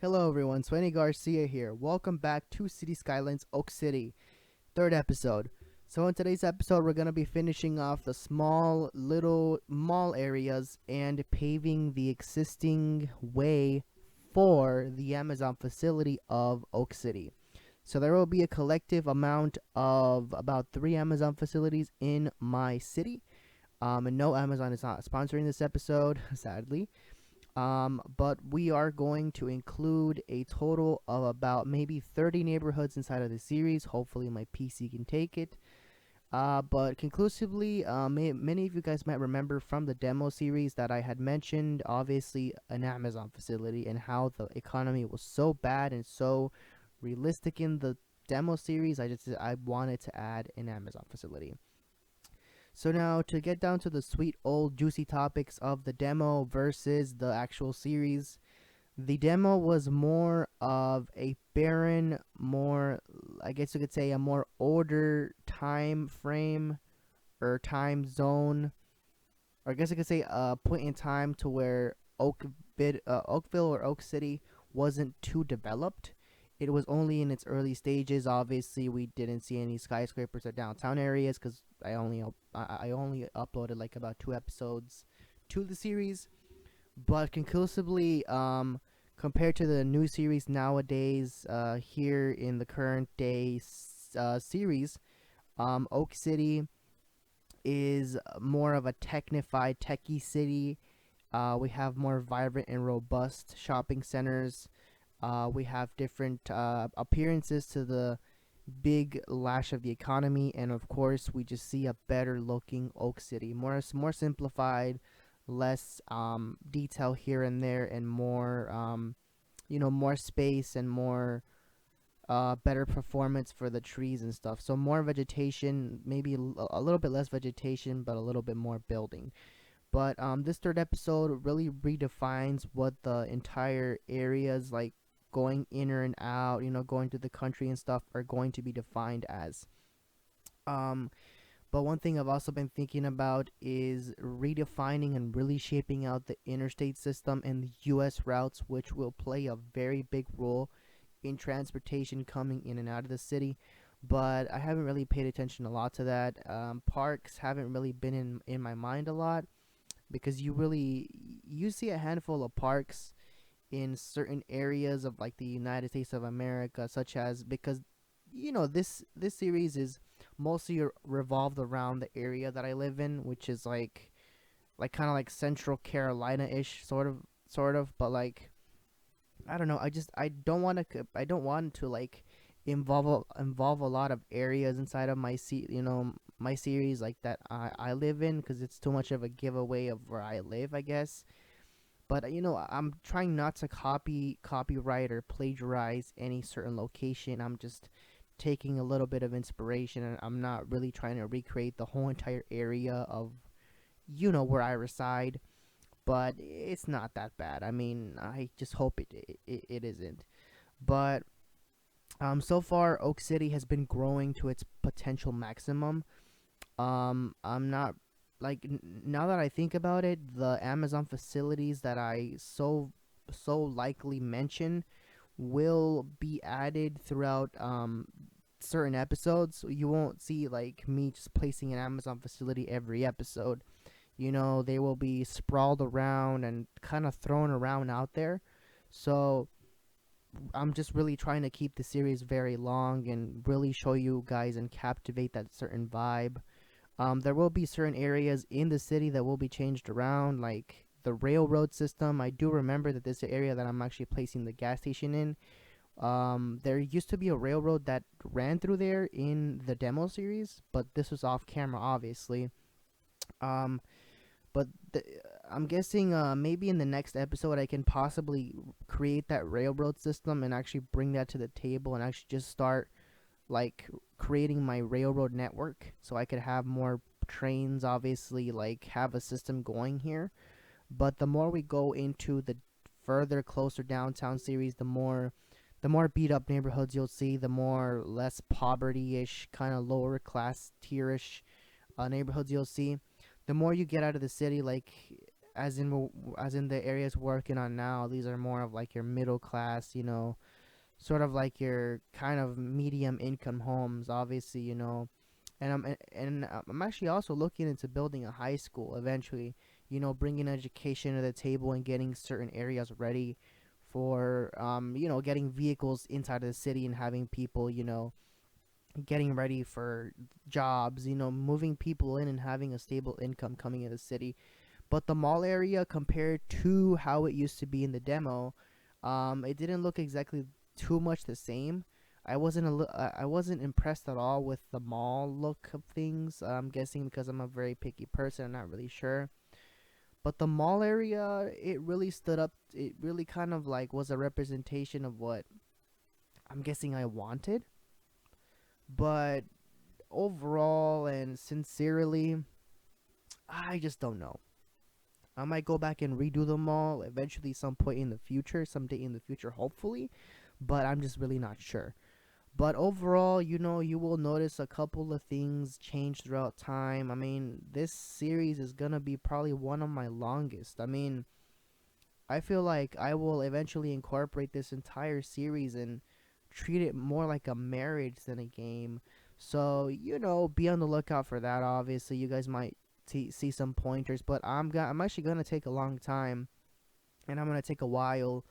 Hello everyone, Swanny Garcia here. Welcome back to City Skylines Oak City, third episode. So in today's episode, we're going to be finishing off the small little mall areas and paving the existing way for the Amazon facility of Oak City. So there will be a collective amount of about 3 Amazon facilities in my city. And no, Amazon is not sponsoring this episode, sadly. But we are going to include a total of about maybe 30 neighborhoods inside of the series. Hopefully, my PC can take it. But conclusively, many of you guys might remember from the demo series that I had mentioned, obviously, an Amazon facility and how the economy was so bad and so realistic in the demo series. I wanted to add an Amazon facility. So now to get down to the sweet old juicy topics of the demo versus the actual series. The demo was more of a barren, more, I guess you could say, a more older time frame or time zone, or I guess I could say a point in time to where Oakville or Oak City wasn't too developed. It was only in its early stages. Obviously, we didn't see any skyscrapers or downtown areas because I only uploaded like about 2 episodes to the series. But conclusively, compared to the new series nowadays, here in the current day series, Oak City is more of a technified, techie city. We have more vibrant and robust shopping centers. We have different appearances to the big lash of the economy, and of course, we just see a better looking Oak City, more simplified, less detail here and there, and more more space and more better performance for the trees and stuff. So more vegetation, maybe a little bit less vegetation, but a little bit more building. But this third episode really redefines what the entire areas like going in and out, going to the country and stuff are going to be defined as. Um, but one thing I've also been thinking about is redefining and really shaping out the interstate system and the U.S. routes, which will play a very big role in transportation coming in and out of the city. But I haven't really paid attention a lot to that. Parks haven't really been in my mind a lot because you see a handful of parks in certain areas of like the United States of America, such as because this series is mostly revolved around the area that I live in, which is like kind of like Central Carolina ish sort of, but like I don't know. I don't want to like involve a lot of areas inside of my series like that I live in because it's too much of a giveaway of where I live, I guess. But I'm trying not to copyright or plagiarize any certain location. I'm just taking a little bit of inspiration, and I'm not really trying to recreate the whole entire area of where I reside. But it's not that bad. I mean, I just hope it isn't. But so far, Oak City has been growing to its potential maximum. I'm not now that I think about it, the Amazon facilities that I so likely mention will be added throughout certain episodes. So you won't see like me just placing an Amazon facility every episode. They will be sprawled around and kind of thrown around out there. So I'm just really trying to keep the series very long and really show you guys and captivate that certain vibe. There will be certain areas in the city that will be changed around, like the railroad system. I do remember that this area that I'm actually placing the gas station in. There used to be a railroad that ran through there in the demo series, but this was off camera, obviously. Um, but I'm guessing maybe in the next episode I can possibly create that railroad system and actually bring that to the table and actually just start like creating my railroad network so I could have more trains, obviously, like have a system going here. But the more we go into the further closer downtown series, the more beat up neighborhoods you'll see, the more less poverty ish, kind of lower class tierish neighborhoods you'll see. The more you get out of the city, like as in the areas we're working on now, these are more of like your middle class, sort of like your kind of medium income homes, obviously, I'm actually also looking into building a high school eventually, bringing education to the table and getting certain areas ready for getting vehicles inside of the city and having people, getting ready for jobs, moving people in and having a stable income coming in the city. But the mall area, compared to how it used to be in the demo, it didn't look exactly too much the same. I wasn't impressed at all with the mall look of things. I'm guessing because I'm a very picky person. I'm not really sure. But the mall area, it really stood up. It really kind of like was a representation of what I'm guessing I wanted. But overall and sincerely, I just don't know. I might go back and redo them all eventually, some point in the future, someday in the future, hopefully. But I'm just really not sure. But overall, you will notice a couple of things change throughout time. I mean, this series is gonna be probably one of my longest. I mean, I feel like I will eventually incorporate this entire series and treat it more like a marriage than a game. So, be on the lookout for that. Obviously, you guys might see some pointers, but I'm actually gonna take a long time, and I'm gonna take a while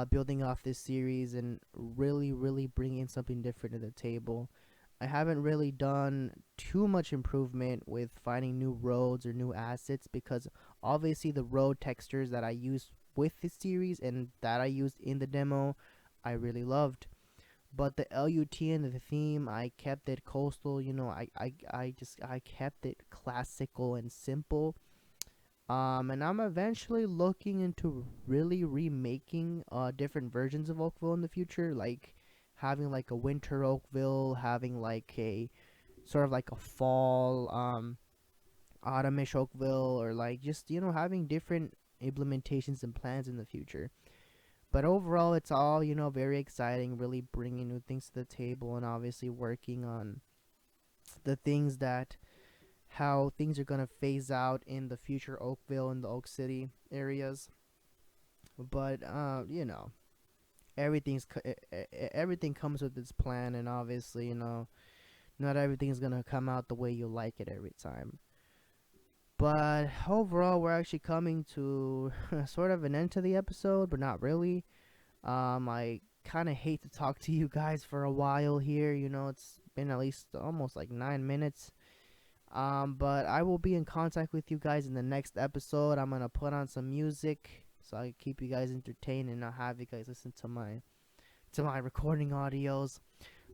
building off this series and really, really bringing something different to the table. I haven't really done too much improvement with finding new roads or new assets because obviously the road textures that I used with this series and that I used in the demo, I really loved. But the LUT and the theme, I kept it coastal. I kept it classical and simple. And I'm eventually looking into really remaking different versions of Oakville in the future, like having like a winter Oakville, having like a sort of like a fall autumnish Oakville, or like just having different implementations and plans in the future. But overall, it's all very exciting, really bringing new things to the table, and obviously working on the things that how things are gonna phase out in the future Oakville and the Oak City areas. But everything comes with its plan, and obviously not everything is gonna come out the way you like it every time. But overall, we're actually coming to sort of an end to the episode, but not really. I kind of hate to talk to you guys for a while here. It's been at least almost like 9 minutes. But I will be in contact with you guys in the next episode. I'm gonna put on some music so I can keep you guys entertained and not have you guys listen to my recording audios.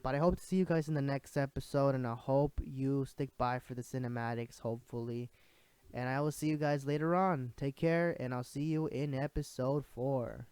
But I hope to see you guys in the next episode, and I hope you stick by for the cinematics, hopefully. And I will see you guys later on. Take care, and I'll see you in episode 4.